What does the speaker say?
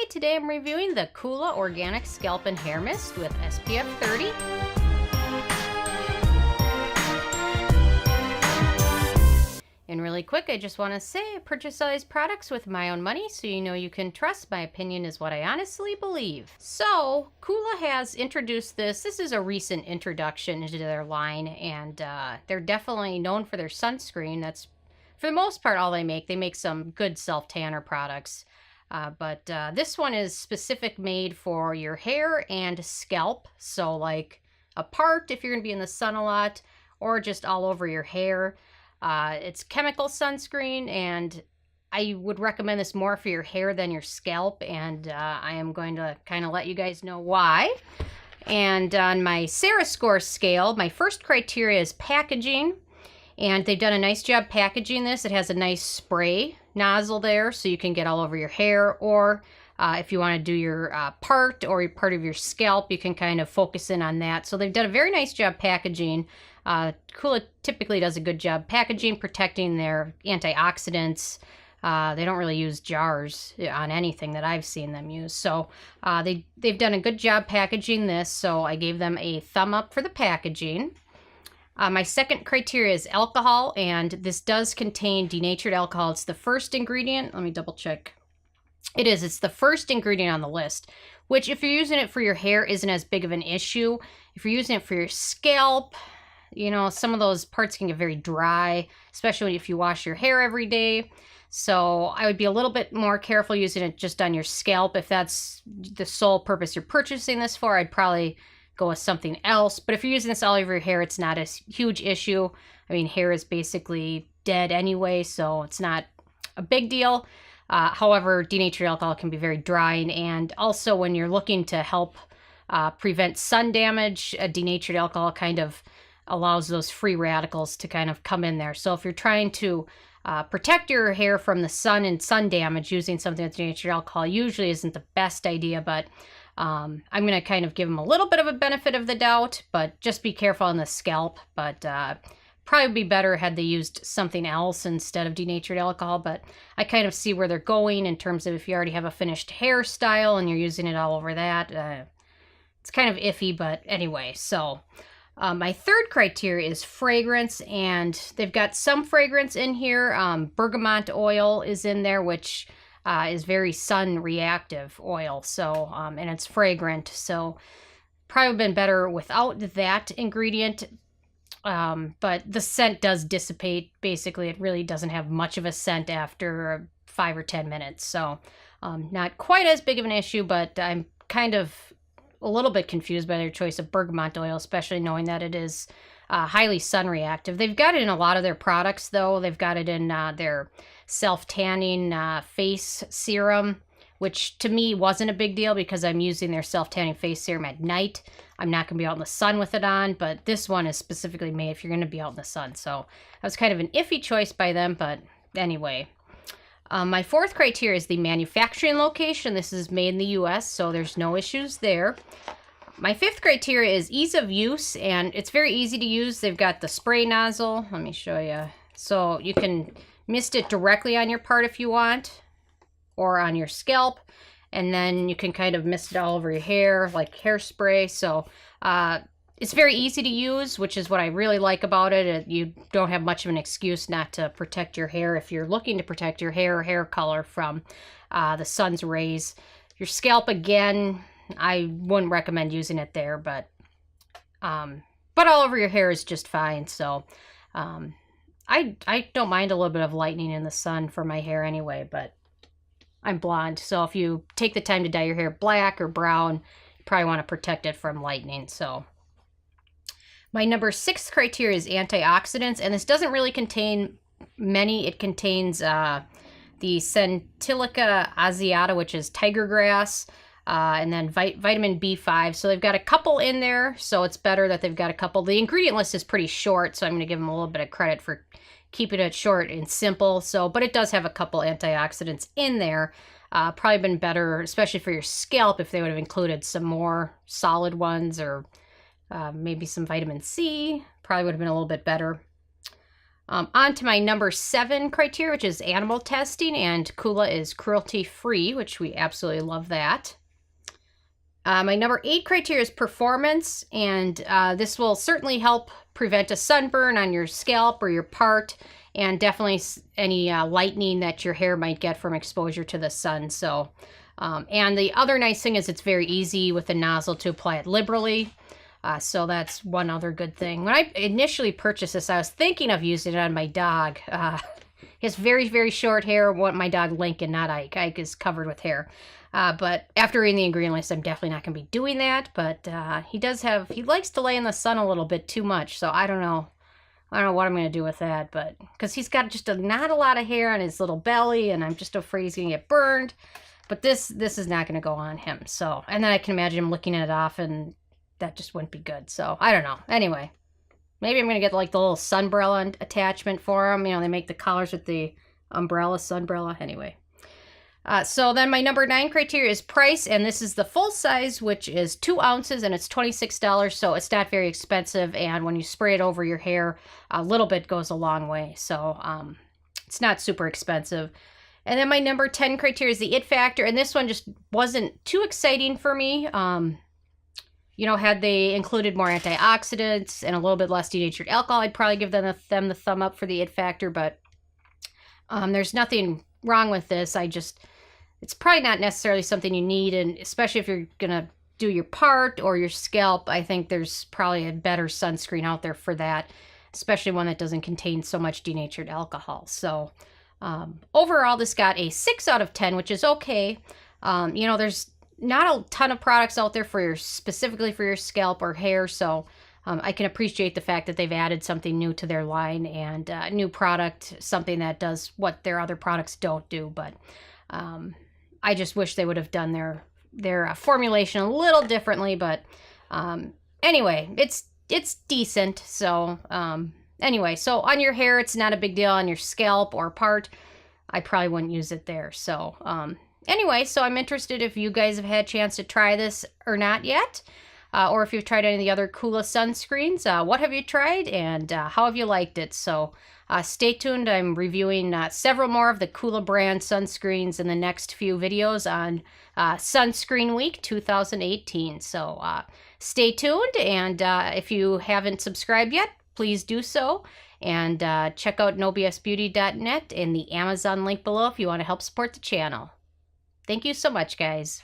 Hi, today I'm reviewing the Coola Organic Scalp and Hair Mist with SPF 30. And really quick, I just want to say I purchase all these products with my own money, so you know you can trust my opinion is what I honestly believe. So, Coola has introduced this. This is a recent introduction into their line, and they're definitely known for their sunscreen. That's, for the most part, all they make. They make some good self-tanner products. But this one is specific made for your hair and scalp. So like a part if you're going to be in the sun a lot, or just all over your hair. It's chemical sunscreen, and I would recommend this more for your hair than your scalp. And I am going to kind of let you guys know why. And on my Sarah Score scale, my first criteria is packaging. And they've done a nice job packaging this. It has a nice spray nozzle there, so you can get all over your hair, or if you want to do your part or part of your scalp, you can kind of focus in on that. So they've done a very nice job packaging. Coola typically does a good job packaging, protecting their antioxidants. They don't really use jars on anything that I've seen them use. So they've done a good job packaging this, so I gave them a thumb up for the packaging. My second criteria is alcohol, and this does contain denatured alcohol. It's the first ingredient. Let me double check. It is. It's the first ingredient on the list, which if you're using it for your hair isn't as big of an issue. If you're using it for your scalp, you know, some of those parts can get very dry, especially if you wash your hair every day. So I would be a little bit more careful using it just on your scalp. If that's the sole purpose you're purchasing this for, I'd probably go with something else. But if you're using this all over your hair, it's not a huge issue. I mean, hair is basically dead anyway, so it's not a big deal. However, denatured alcohol can be very drying, and also when you're looking to help prevent sun damage, denatured alcohol kind of allows those free radicals to kind of come in there. So if you're trying to protect your hair from the sun and sun damage, using something with denatured alcohol usually isn't the best idea, but I'm going to kind of give them a little bit of a benefit of the doubt, but just be careful on the scalp. But probably be better had they used something else instead of denatured alcohol. But I kind of see where they're going in terms of if you already have a finished hairstyle and you're using it all over that. It's kind of iffy, but anyway. So my third criteria is fragrance, and they've got some fragrance in here. Bergamot oil is in there, which is very sun reactive oil, so and it's fragrant, so probably been better without that ingredient. But the scent does dissipate. Basically, it really doesn't have much of a scent after 5 or 10 minutes, so not quite as big of an issue. But I'm kind of a little bit confused by their choice of bergamot oil, especially knowing that it is highly sun reactive. They've got it in a lot of their products, though. They've got it in their self-tanning face serum, which to me wasn't a big deal because I'm using their self-tanning face serum at night. I'm not going to be out in the sun with it on, but this one is specifically made if you're going to be out in the sun. So that was kind of an iffy choice by them, but anyway. My fourth criteria is the manufacturing location. This is made in the US, so there's no issues there. My fifth criteria is ease of use, and it's very easy to use. They've got the spray nozzle. Let me show you. So you can mist it directly on your part if you want, or on your scalp, and then you can kind of mist it all over your hair like hairspray. So it's very easy to use, which is what I really like about it. You don't have much of an excuse not to protect your hair if you're looking to protect your hair or hair color from the sun's rays. Your scalp, again, I wouldn't recommend using it there, but all over your hair is just fine. So I don't mind a little bit of lightening in the sun for my hair anyway, but I'm blonde, so if you take the time to dye your hair black or brown, you probably want to protect it from lightening. So my number 6 criteria is antioxidants, and this doesn't really contain many. It contains the Centilica aziata, which is tiger grass, and then vitamin B5. So they've got a couple in there, so it's better that they've got a couple. The ingredient list is pretty short, so I'm going to give them a little bit of credit for keeping it short and simple. So, but it does have a couple antioxidants in there. Probably been better, especially for your scalp, if they would have included some more solid ones, or maybe some vitamin C. Probably would have been a little bit better. On to my number 7 criteria, which is animal testing, and Coola is cruelty-free, which we absolutely love that. My number 8 criteria is performance, and this will certainly help prevent a sunburn on your scalp or your part, and definitely any lightening that your hair might get from exposure to the sun. So, and the other nice thing is it's very easy with the nozzle to apply it liberally. So that's one other good thing. When I initially purchased this, I was thinking of using it on my dog. He has very, very short hair. My dog Lincoln, not Ike. Ike is covered with hair. But after reading the ingredient list, I'm definitely not going to be doing that. But he likes to lay in the sun a little bit too much. So I don't know. I don't know what I'm going to do with that. But because he's got just not a lot of hair on his little belly, and I'm just afraid he's going to get burned. But this is not going to go on him. So, and then I can imagine him licking it off, and that just wouldn't be good. So I don't know. Anyway, maybe I'm going to get like the little sunbrella attachment for him. You know, they make the collars with the sunbrella. Anyway. So then my number 9 criteria is price, and this is the full size, which is 2 ounces, and it's $26, so it's not very expensive, and when you spray it over your hair, a little bit goes a long way, so it's not super expensive. And then my number 10 criteria is the it factor, and this one just wasn't too exciting for me. You know, had they included more antioxidants and a little bit less denatured alcohol, I'd probably give them the thumb up for the it factor, but there's nothing wrong with this. It's probably not necessarily something you need, and especially if you're gonna do your part or your scalp, I think there's probably a better sunscreen out there for that, especially one that doesn't contain so much denatured alcohol. So overall, this got a 6 out of 10, which is okay. You know, there's not a ton of products out there specifically for your scalp or hair, so I can appreciate the fact that they've added something new to their line, and a new product, something that does what their other products don't do. But I just wish they would have done their formulation a little differently. But anyway, it's decent. So anyway, so on your hair, it's not a big deal. On your scalp or part, I probably wouldn't use it there. So anyway, so I'm interested if you guys have had a chance to try this or not yet. Or if you've tried any of the other Coola sunscreens, what have you tried, and how have you liked it? So stay tuned. I'm reviewing several more of the Coola brand sunscreens in the next few videos on Sunscreen Week 2018. So stay tuned, and if you haven't subscribed yet, please do so. And check out nobsbeauty.net and the Amazon link below if you want to help support the channel. Thank you so much, guys.